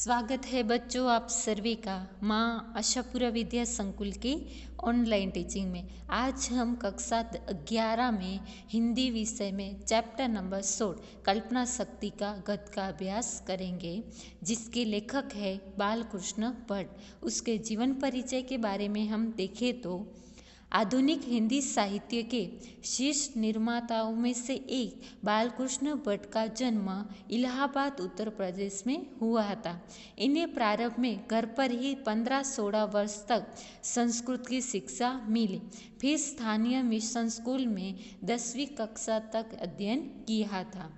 स्वागत है बच्चों आप सभी का माँ आशापुरा विद्या संकुल की ऑनलाइन टीचिंग में। आज हम कक्षा 11 में हिंदी विषय में चैप्टर नंबर 16 कल्पना शक्ति का गद्य का अभ्यास करेंगे, जिसके लेखक है बालकृष्ण भट्ट। उसके जीवन परिचय के बारे में हम देखें तो आधुनिक हिंदी साहित्य के शीर्ष निर्माताओं में से एक बालकृष्ण भट्ट का जन्म इलाहाबाद उत्तर प्रदेश में हुआ था। इन्हें प्रारंभ में घर पर ही 15-16 वर्ष तक संस्कृत की शिक्षा मिली। फिर स्थानीय मिशन स्कूल में 10वीं कक्षा तक अध्ययन किया था।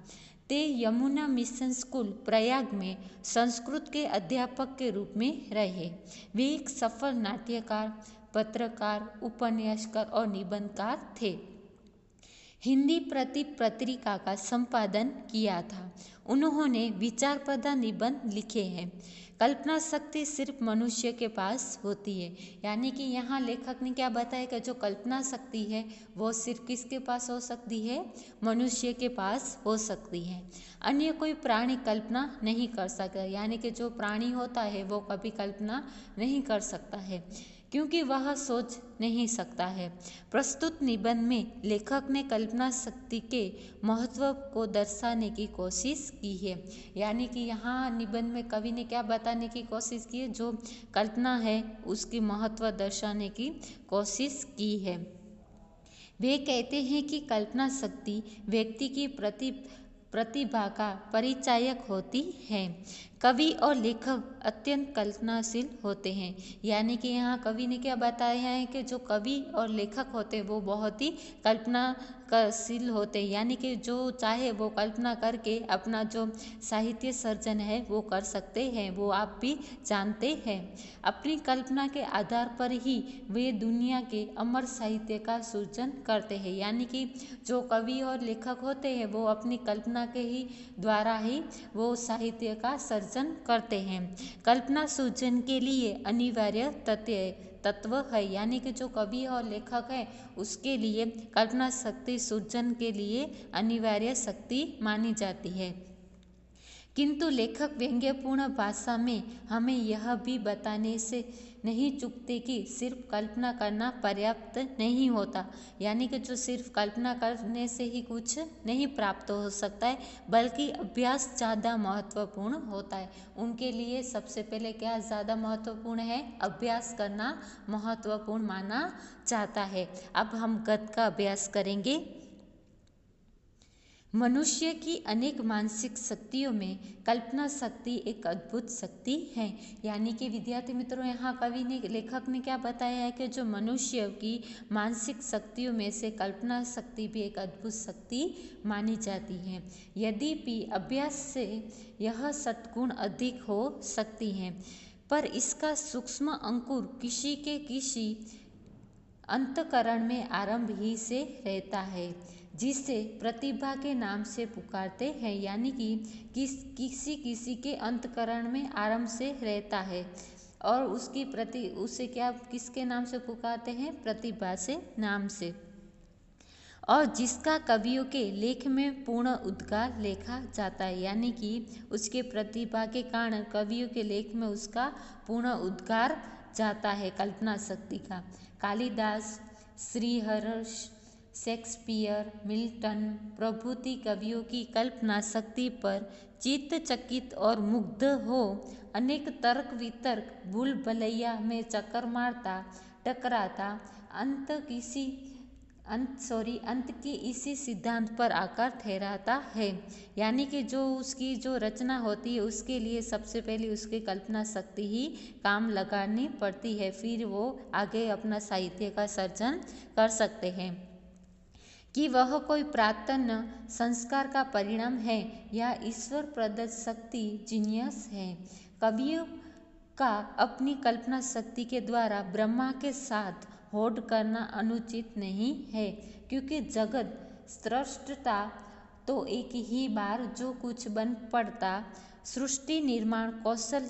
ते यमुना मिशन स्कूल प्रयाग में संस्कृत के अध्यापक के रूप में रहे। वे एक सफल नाट्यकार, पत्रकार, उपन्यासकार और निबंधकार थे। हिंदी पत्रिका का संपादन किया था। उन्होंने विचार प्रधान निबंध लिखे हैं। कल्पना शक्ति सिर्फ मनुष्य के पास होती है, यानी कि यहाँ लेखक ने क्या बताया कि जो कल्पना शक्ति है वो सिर्फ किसके पास हो सकती है? मनुष्य के पास हो सकती है। अन्य कोई प्राणी कल्पना नहीं कर सकता, यानी कि जो प्राणी होता है वो कभी कल्पना नहीं कर सकता है, क्योंकि वह सोच नहीं सकता है। प्रस्तुत निबंध में लेखक ने कल्पना शक्ति के महत्व को दर्शाने की कोशिश की है, यानी कि यहाँ निबंध में कवि ने क्या बताने की कोशिश की है? जो कल्पना है उसकी महत्व दर्शाने की कोशिश की है। वे कहते हैं कि कल्पना शक्ति व्यक्ति की प्रतिभा का परिचायक होती है। कवि और लेखक अत्यंत कल्पनाशील होते हैं, यानी कि यहाँ कवि ने क्या बताया है कि जो कवि और लेखक होते हैं वो बहुत ही कल्पनाशील होते हैं, यानी कि जो चाहे वो कल्पना करके अपना जो साहित्य सर्जन है वो कर सकते हैं। वो आप भी जानते हैं। अपनी कल्पना के आधार पर ही वे दुनिया के अमर साहित्य का सृजन करते हैं, यानी कि जो कवि और लेखक होते हैं वो अपनी कल्पना के ही द्वारा ही वो साहित्य का सर्जन करते हैं। कल्पना सृजन के लिए अनिवार्य तत्व है, यानी कि जो कवि और लेखक है उसके लिए कल्पना शक्ति सृजन के लिए अनिवार्य शक्ति मानी जाती है। किंतु लेखक व्यंग्यपूर्ण भाषा में हमें यह भी बताने से नहीं चूकते कि सिर्फ कल्पना करना पर्याप्त नहीं होता, यानी कि जो सिर्फ कल्पना करने से ही कुछ नहीं प्राप्त हो सकता है, बल्कि अभ्यास ज़्यादा महत्वपूर्ण होता है। उनके लिए सबसे पहले क्या ज़्यादा महत्वपूर्ण है? अभ्यास करना महत्वपूर्ण माना जाता है। अब हम गद्य का अभ्यास करेंगे। मनुष्य की अनेक मानसिक शक्तियों में कल्पना शक्ति एक अद्भुत शक्ति है, यानी कि विद्यार्थी मित्रों यहाँ कवि ने लेखक ने क्या बताया है कि जो मनुष्य की मानसिक शक्तियों में से कल्पना शक्ति भी एक अद्भुत शक्ति मानी जाती है। यद्यपि अभ्यास से यह सद्गुण अधिक हो सकती है, पर इसका सूक्ष्म अंकुर किसी अंतःकरण में आरंभ ही से रहता है, जिसे प्रतिभा के नाम से पुकारते हैं, यानी कि किसी के अंतःकरण में आरंभ से रहता है और उसे क्या किसके नाम से पुकारते हैं? प्रतिभा से नाम से, और जिसका कवियों के लेख में पूर्ण उद्गार लिखा जाता है, यानी कि उसके प्रतिभा के कारण कवियों के लेख में उसका पूर्ण उद्गार जाता है कल्पना शक्ति का। कालिदास, श्रीहर्ष, शेक्सपियर, मिल्टन प्रभृति कवियों की कल्पना शक्ति पर चित्तचकित और मुग्ध हो अनेक तर्क वितर्क भूल भलैया में चक्कर मारता टकराता अंत की इसी सिद्धांत पर आकर ठहराता है, यानी कि जो उसकी जो रचना होती है उसके लिए सबसे पहले उसकी कल्पना शक्ति ही काम लगानी पड़ती है, फिर वो आगे अपना साहित्य का सर्जन कर सकते हैं। कि वह कोई प्रार्थना संस्कार का परिणाम है या ईश्वर प्रदत्त शक्ति जीनियस है। कवियों का अपनी कल्पना शक्ति के द्वारा ब्रह्मा के साथ होड़ करना अनुचित नहीं है, क्योंकि जगत सृष्टता तो एक ही बार जो कुछ बन पड़ता सृष्टि निर्माण कौशल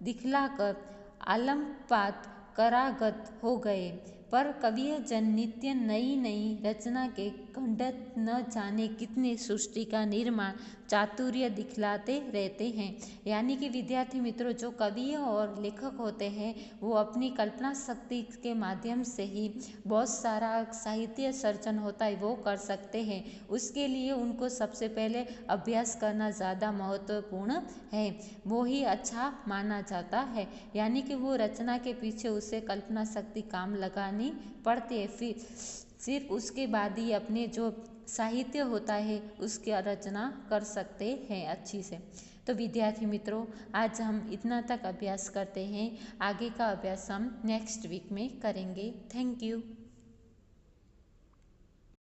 दिखलाकर आलमपात करागत हो गए। पर कवि जन नित्य नई नई रचना के खंडत न जाने कितने सृष्टि का निर्माण चातुर्य दिखलाते रहते हैं। यानी कि विद्यार्थी मित्रों, जो कवि और लेखक होते हैं वो अपनी कल्पना शक्ति के माध्यम से ही बहुत सारा साहित्य सर्जन होता है वो कर सकते हैं। उसके लिए उनको सबसे पहले अभ्यास करना ज़्यादा महत्वपूर्ण है, वो ही अच्छा माना जाता है। यानी कि वो रचना के पीछे उसे कल्पना शक्ति काम लगानी पड़ती है, फिर उसके बाद ही अपने जो साहित्य होता है उसकी रचना कर सकते हैं अच्छी से। तो विद्यार्थी मित्रों, आज हम इतना तक अभ्यास करते हैं, आगे का अभ्यास हम नेक्स्ट वीक में करेंगे। Thank you.